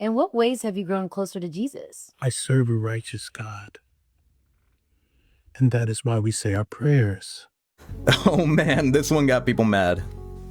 In what ways have you grown closer to Jesus? I serve a righteous God. And that is why we say our prayers. Oh man, this one got people mad.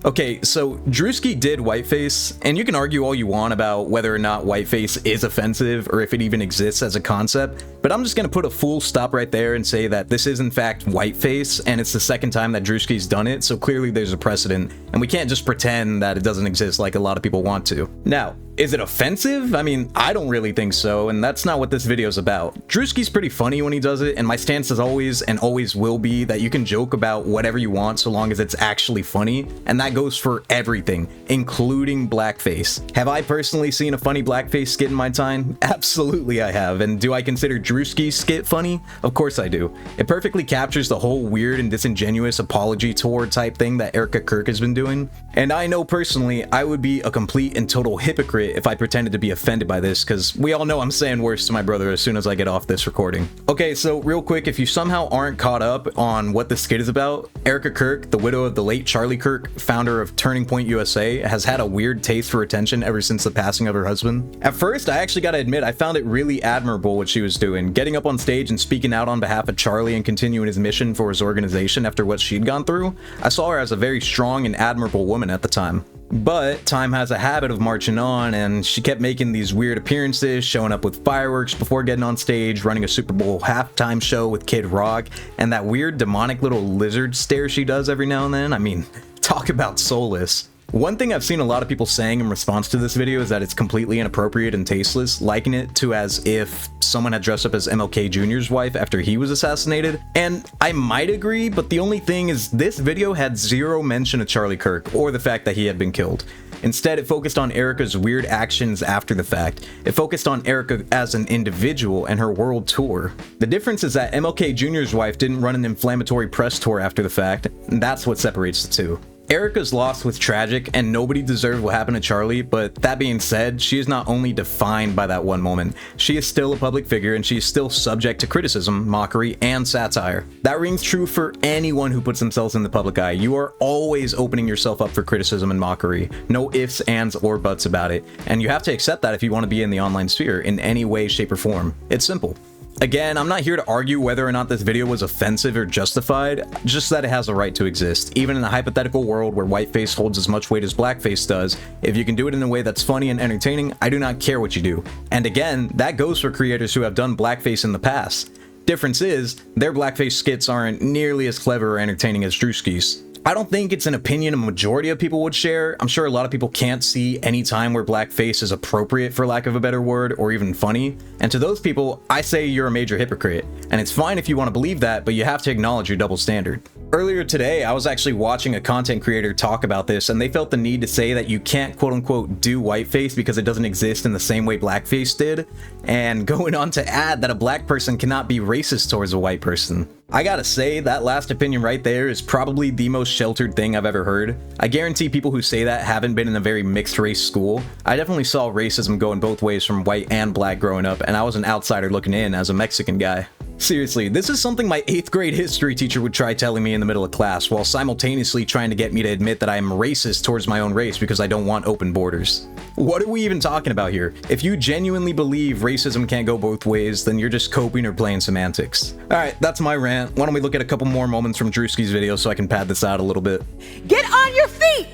Okay, so Druski did whiteface, and you can argue all you want about whether or not whiteface is offensive or if it even exists as a concept, but I'm just gonna put a full stop right there and say that this is in fact whiteface, and it's the second time that Druski's done it, so clearly there's a precedent, and we can't just pretend that it doesn't exist like a lot of people want to. Now, is it offensive? I mean, I don't really think so, and that's not what this video's about. Druski's pretty funny when he does it, and my stance is always and always will be that you can joke about whatever you want so long as it's actually funny, and that goes for everything, including blackface. Have I personally seen a funny blackface skit in my time? Absolutely I have, and do I consider Druski's skit funny? Of course I do. It perfectly captures the whole weird and disingenuous apology tour type thing that Kirk has been doing, and I know personally I would be a complete and total hypocrite if I pretended to be offended by this, because we all know I'm saying worse to my brother as soon as I get off this recording. Okay, so real quick, if you somehow aren't caught up on what the skit is about, Kirk, the widow of the late Charlie Kirk, founder of Turning Point USA, has had a weird taste for attention ever since the passing of her husband. At first, I actually gotta admit, I found it really admirable what she was doing, getting up on stage and speaking out on behalf of Charlie and continuing his mission for his organization after what she'd gone through. I saw her as a very strong and admirable woman at the time. But time has a habit of marching on, and she kept making these weird appearances, showing up with fireworks before getting on stage, running a Super Bowl halftime show with Kid Rock, and that weird demonic little lizard stare she does every now and then. I mean, talk about soulless. One thing I've seen a lot of people saying in response to this video is that it's completely inappropriate and tasteless, likening it to as if someone had dressed up as MLK Jr.'s wife after he was assassinated. And I might agree, but the only thing is this video had zero mention of Charlie Kirk or the fact that he had been killed. Instead, it focused on Erica's weird actions after the fact. It focused on Erica as an individual and her world tour. The difference is that MLK Jr.'s wife didn't run an inflammatory press tour after the fact, and that's what separates the two. Erica's loss was tragic, and nobody deserved what happened to Charlie, but that being said, she is not only defined by that one moment, she is still a public figure and she is still subject to criticism, mockery, and satire. That rings true for anyone who puts themselves in the public eye. You are always opening yourself up for criticism and mockery. No ifs, ands, or buts about it, and you have to accept that if you want to be in the online sphere in any way, shape, or form. It's simple. Again, I'm not here to argue whether or not this video was offensive or justified, just that it has a right to exist. Even in a hypothetical world where whiteface holds as much weight as blackface does, if you can do it in a way that's funny and entertaining, I do not care what you do. And again, that goes for creators who have done blackface in the past. Difference is, their blackface skits aren't nearly as clever or entertaining as Druski's. I don't think it's an opinion a majority of people would share. I'm sure a lot of people can't see any time where blackface is appropriate, for lack of a better word, or even funny. And to those people, I say you're a major hypocrite. And it's fine if you want to believe that, but you have to acknowledge your double standard. Earlier today, I was actually watching a content creator talk about this, and they felt the need to say that you can't quote-unquote do whiteface because it doesn't exist in the same way blackface did, and going on to add that a black person cannot be racist towards a white person. I gotta say, that last opinion right there is probably the most sheltered thing I've ever heard. I guarantee people who say that haven't been in a very mixed race school. I definitely saw racism going both ways from white and black growing up, and I was an outsider looking in as a Mexican guy. Seriously, this is something my 8th grade history teacher would try telling me in the middle of class, while simultaneously trying to get me to admit that I am racist towards my own race because I don't want open borders. What are we even talking about here? If you genuinely believe racism can't go both ways, then you're just coping or playing semantics. Alright, that's my rant. Why don't we look at a couple more moments from Druski's video so I can pad this out a little bit. Get on your feet!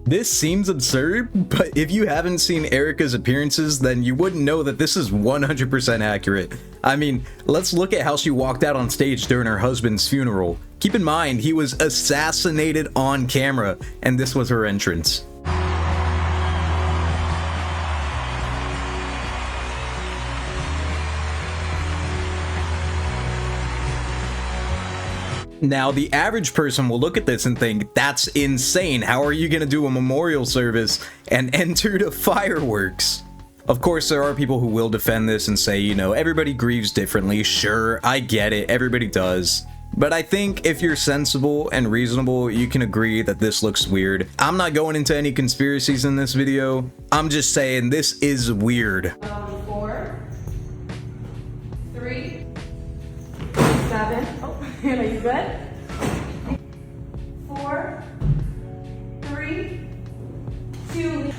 This seems absurd, but if you haven't seen Erica's appearances, then you wouldn't know that this is 100% accurate. I mean, let's look at how she walked out on stage during her husband's funeral. Keep in mind, he was assassinated on camera, and this was her entrance. Now, the average person will look at this and think, that's insane. How are you going to do a memorial service and enter the fireworks? Of course, there are people who will defend this and say, you know, everybody grieves differently. Sure, I get it. Everybody does. But I think if you're sensible and reasonable, you can agree that this looks weird. I'm not going into any conspiracies in this video. I'm just saying this is weird. 4, 3, 7. Oh, are you good? 4, 4, 3, 2.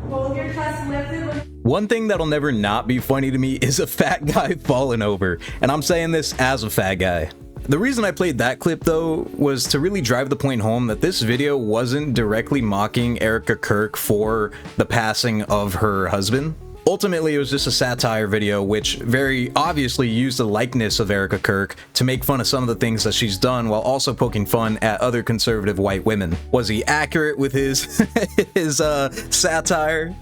Hold your chest lifted. One thing that'll never not be funny to me is a fat guy falling over, and I'm saying this as a fat guy. The reason I played that clip though was to really drive the point home that this video wasn't directly mocking Erica Kirk for the passing of her husband. Ultimately, it was just a satire video which very obviously used the likeness of Erica Kirk to make fun of some of the things that she's done while also poking fun at other conservative white women. Was he accurate with his his satire?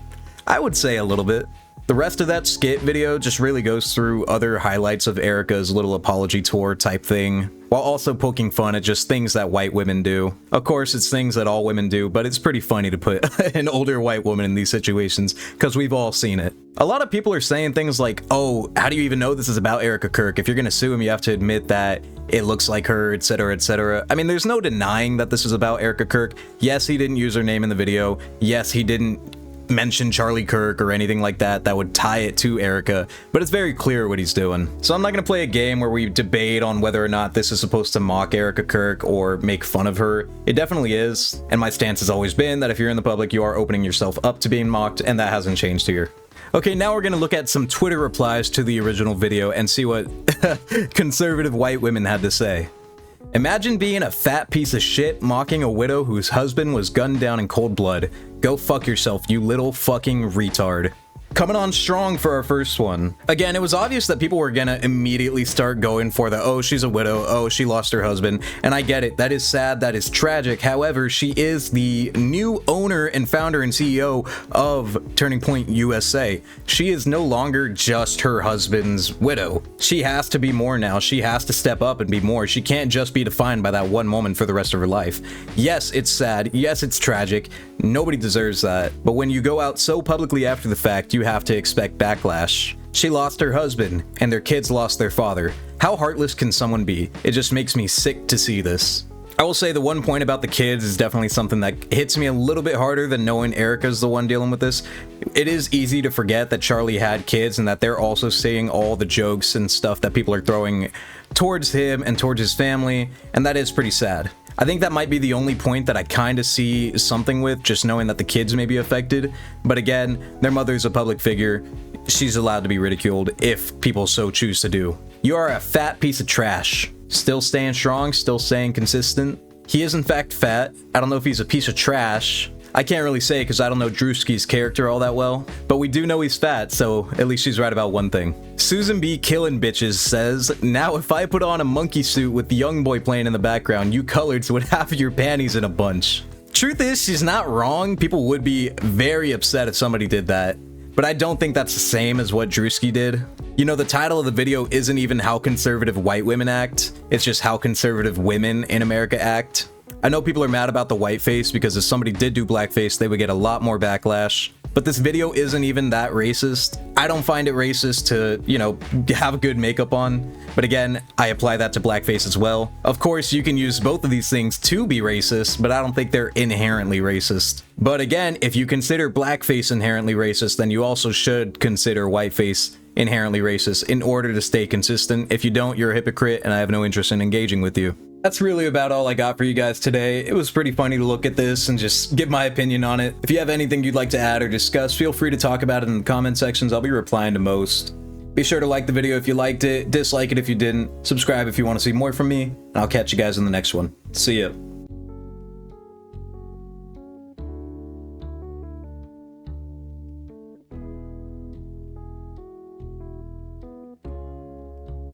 I would say a little bit. The rest of that skit video just really goes through other highlights of Erica's little apology tour type thing, while also poking fun at just things that white women do. Of course, it's things that all women do, but it's pretty funny to put an older white woman in these situations, because we've all seen it. A lot of people are saying things like, oh, how do you even know this is about Erica Kirk? If you're gonna sue him, you have to admit that it looks like her, etc, etc. I mean, there's no denying that this is about Erica Kirk. Yes, he didn't use her name in the video. Yes, he didn't mention Charlie Kirk or anything like that that would tie it to Erica, but it's very clear what he's doing. So I'm not going to play a game where we debate on whether or not this is supposed to mock Erica Kirk or make fun of her. It definitely is, and my stance has always been that if you're in the public, you are opening yourself up to being mocked, and that hasn't changed here. Okay, now we're going to look at some Twitter replies to the original video and see what conservative white women had to say. Imagine being a fat piece of shit mocking a widow whose husband was gunned down in cold blood. Go fuck yourself, you little fucking retard. Coming on strong for our first one. Again, it was obvious that people were gonna immediately start going for the, oh, she's a widow, oh, she lost her husband, and I get it, that is sad, that is tragic. However, she is the new owner and founder and CEO of Turning Point USA. She is no longer just her husband's widow. She has to be more now. She has to step up and be more. She can't just be defined by that one moment for the rest of her life. Yes, it's sad. Yes, it's tragic. Nobody deserves that. But when you go out so publicly after the fact, you have to expect backlash. She lost her husband, and their kids lost their father. How heartless can someone be? It just makes me sick to see this. I will say the one point about the kids is definitely something that hits me a little bit harder than knowing Erica's the one dealing with this. It is easy to forget that Charlie had kids and that they're also seeing all the jokes and stuff that people are throwing towards him and towards his family, and that is pretty sad. I think that might be the only point that I kind of see something with, just knowing that the kids may be affected. But again, their mother's a public figure. She's allowed to be ridiculed if people so choose to do. You are a fat piece of trash. Still staying strong, still staying consistent. He is in fact fat. I don't know if he's a piece of trash. I can't really say because I don't know Druski's character all that well, but we do know he's fat, so at least she's right about one thing. Susan B. Killin' Bitches says, now if I put on a monkey suit with the young boy playing in the background, you coloreds would have your panties in a bunch. Truth is, she's not wrong. People would be very upset if somebody did that, but I don't think that's the same as what Druski did. You know, the title of the video isn't even how conservative white women act, it's just how conservative women in America act. I know people are mad about the whiteface because if somebody did do blackface, they would get a lot more backlash. But this video isn't even that racist. I don't find it racist to, you know, have good makeup on. But again, I apply that to blackface as well. Of course, you can use both of these things to be racist, but I don't think they're inherently racist. But again, if you consider blackface inherently racist, then you also should consider whiteface inherently racist in order to stay consistent. If you don't, you're a hypocrite, and I have no interest in engaging with you. That's really about all I got for you guys today. It was pretty funny to look at this and just give my opinion on it. If you have anything you'd like to add or discuss, feel free to talk about it in the comment sections. I'll be replying to most. Be sure to like the video if you liked it, dislike it if you didn't, subscribe if you want to see more from me, and I'll catch you guys in the next one. See ya.